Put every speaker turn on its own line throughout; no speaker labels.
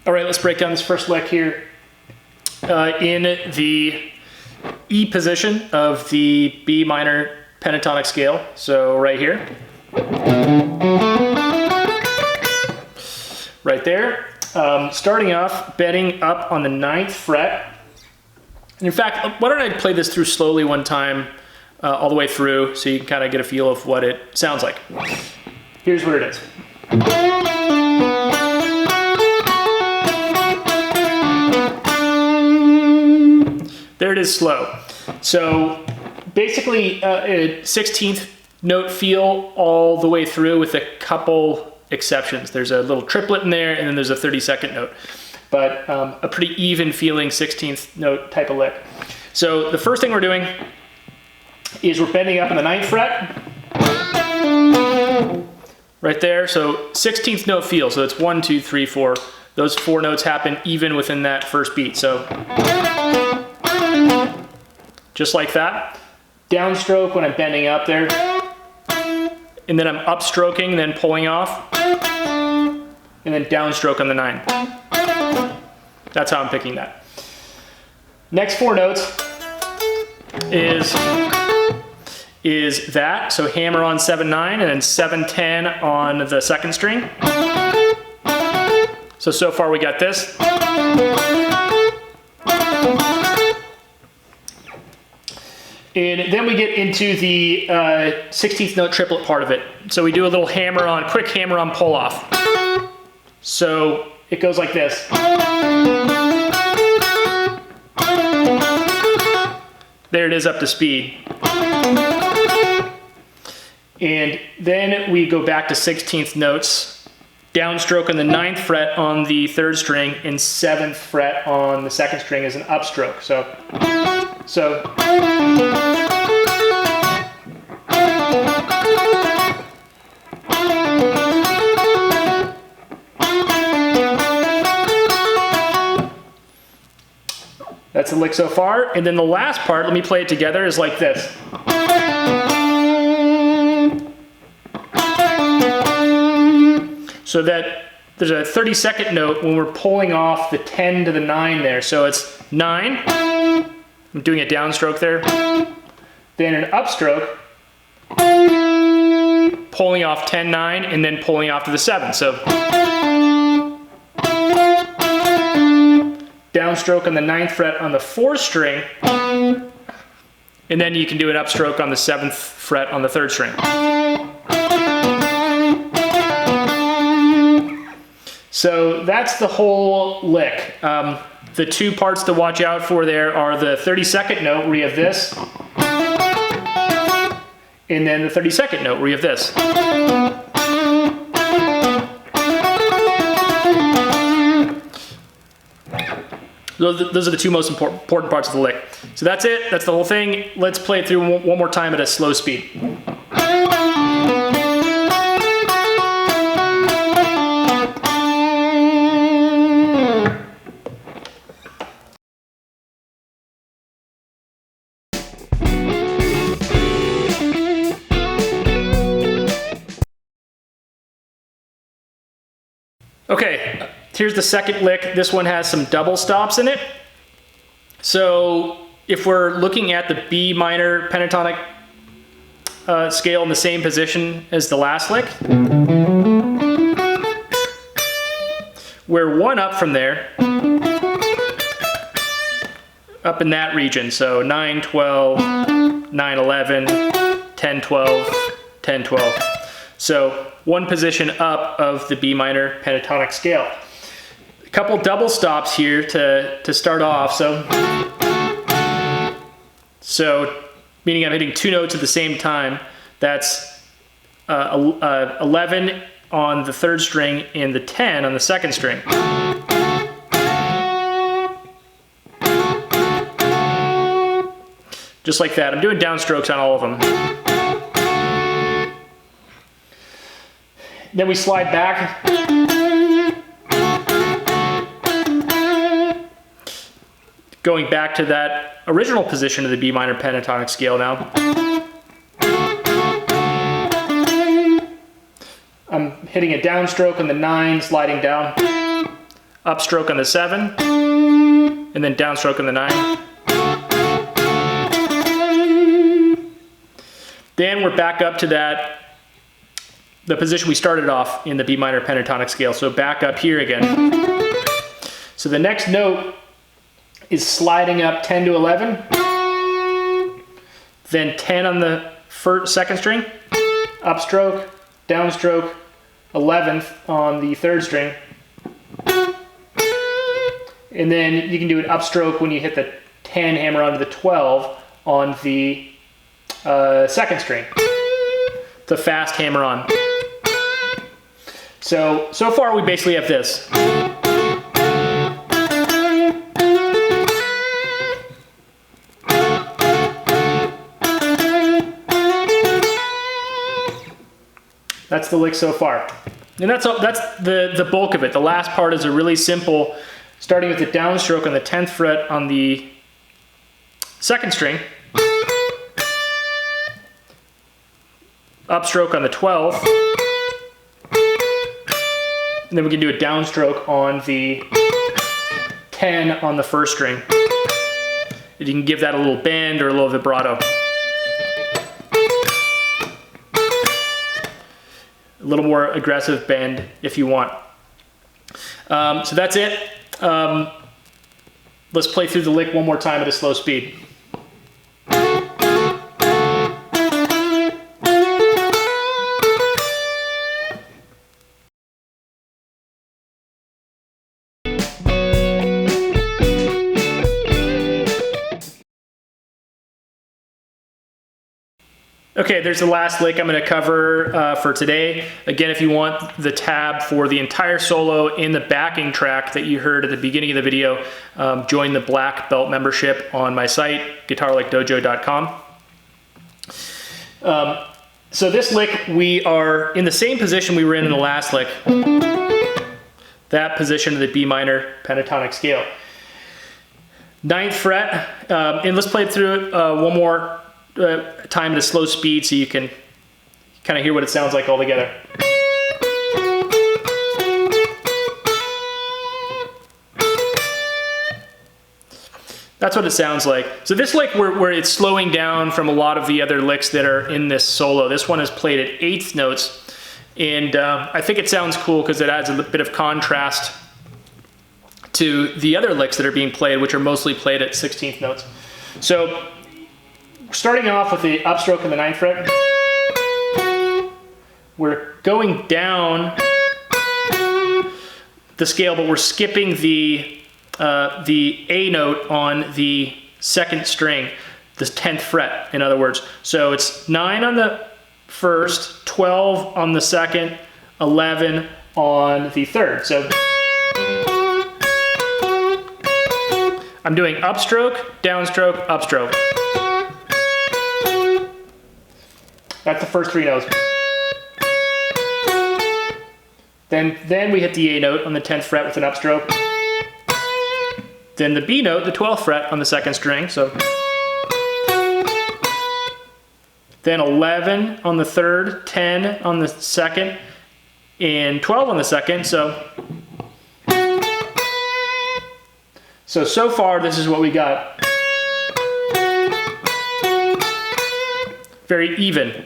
All right, let's break down this first lick here. In the E position of the B minor pentatonic scale, so right here. Right there. Starting off, bending up on the 9th fret. And in fact, why don't I play this through slowly one time, all the way through, so you can kind of get a feel of what it sounds like. Here's what it is. There it is slow. So basically a 16th note feel all the way through with a couple exceptions. There's a little triplet in there and then there's a 32nd note. But a pretty even feeling 16th note type of lick. So the first thing we're doing is we're bending up on the 9th fret. Right there, so 16th note feel. So it's 1, 2, 3, 4. Those 4 notes happen even within that first beat. So just like that. Downstroke when I'm bending up there. And then I'm upstroking, then pulling off. And then downstroke on the 9. That's how I'm picking that. Next 4 notes is that. So hammer on 7-9 and then 7-10 on the 2nd string. So far we got this. And then we get into the 16th note triplet part of it. So we do a little hammer on, quick hammer on pull off. So it goes like this. There it is up to speed. And then we go back to 16th notes. Downstroke on the 9th fret on the 3rd string and 7th fret on the 2nd string is an upstroke. So that's the lick so far. And then the last part, let me play it together, is like this. So that there's a 32nd note when we're pulling off the 10 to the 9 there. So it's 9, I'm doing a downstroke there. Then an upstroke, pulling off 10, 9, and then pulling off to the 7. So downstroke on the 9th fret on the 4th string, and then you can do an upstroke on the 7th fret on the 3rd string. So that's the whole lick. The 2 parts to watch out for there are the 32nd note where you have this, and then the 32nd note where you have this. Those are the 2 most important parts of the lick. So that's it, that's the whole thing. Let's play it through one more time at a slow speed. Okay, here's the second lick. This one has some double stops in it. So if we're looking at the B minor pentatonic scale in the same position as the last lick, we're 1 up from there, up in that region. So 9, 12, 9, 11, 10, 12, 10, 12. So 1 position up of the B minor pentatonic scale. A couple double stops here to start off. So meaning I'm hitting 2 notes at the same time. That's 11 on the 3rd string and the 10 on the 2nd string. Just like that. I'm doing downstrokes on all of them. Then we slide back. Going back to that original position of the B minor pentatonic scale now. I'm hitting a downstroke on the 9, sliding down. upstroke on the 7, and then downstroke on the 9. Then we're back up to the position we started off in the B minor pentatonic scale. So back up here again. So the next note is sliding up 10 to 11, then 10 on the second string, upstroke, downstroke, 11th on the third string, and then you can do an upstroke when you hit the 10 hammer onto the 12 on the second string, the fast hammer on. So far we basically have this. That's the lick so far. And that's the bulk of it. The last part is a really simple, starting with the downstroke on the 10th fret on the second string, upstroke on the 12th, and then we can do a downstroke on the 10 on the first string. And you can give that a little bend or a little vibrato. A little more aggressive bend if you want. So that's it. Let's play through the lick one more time at a slow speed. Okay, there's the last lick I'm going to cover for today. Again, if you want the tab for the entire solo in the backing track that you heard at the beginning of the video, join the black belt membership on my site, guitarlickdojo.com. So this lick, we are in the same position we were in the last lick. That position of the B minor pentatonic scale. 9th fret, and let's play it through one more time at a slow speed so you can kind of hear what it sounds like all together. That's what it sounds like. So this lick where it's slowing down from a lot of the other licks that are in this solo. This one is played at 8th notes, and I think it sounds cool because it adds a bit of contrast to the other licks that are being played, which are mostly played at 16th notes. So starting off with the upstroke in the 9th fret, we're going down the scale, but we're skipping the A note on the second string, the 10th fret, in other words. So it's 9 on the first, 12 on the second, 11 on the third. So I'm doing upstroke, downstroke, upstroke. That's the first 3 notes. Then we hit the A note on the 10th fret with an upstroke. Then the B note, the 12th fret on the second string. So then 11 on the third, 10 on the second, and 12 on the second. So far this is what we got. Very even.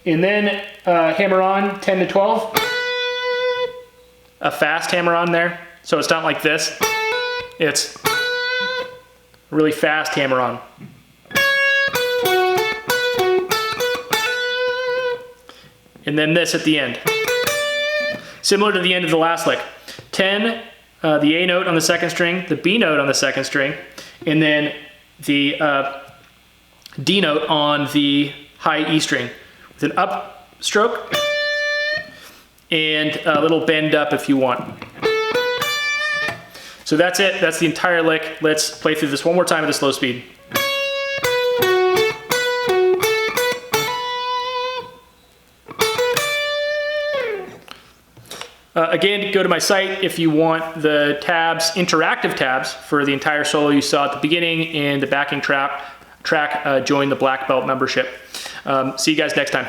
And then hammer on 10 to 12. A fast hammer on there. So it's not like this. It's a really fast hammer on. And then this at the end. Similar to the end of the last lick. 10, the A note on the second string, the B note on the second string, and then the D note on the high E string with an upstroke and a little bend up if you want. So that's it. That's the entire lick. Let's play through this one more time at a slow speed. Again, go to my site if you want the tabs, interactive tabs for the entire solo you saw at the beginning and the backing track, join the Black Belt membership. See you guys next time.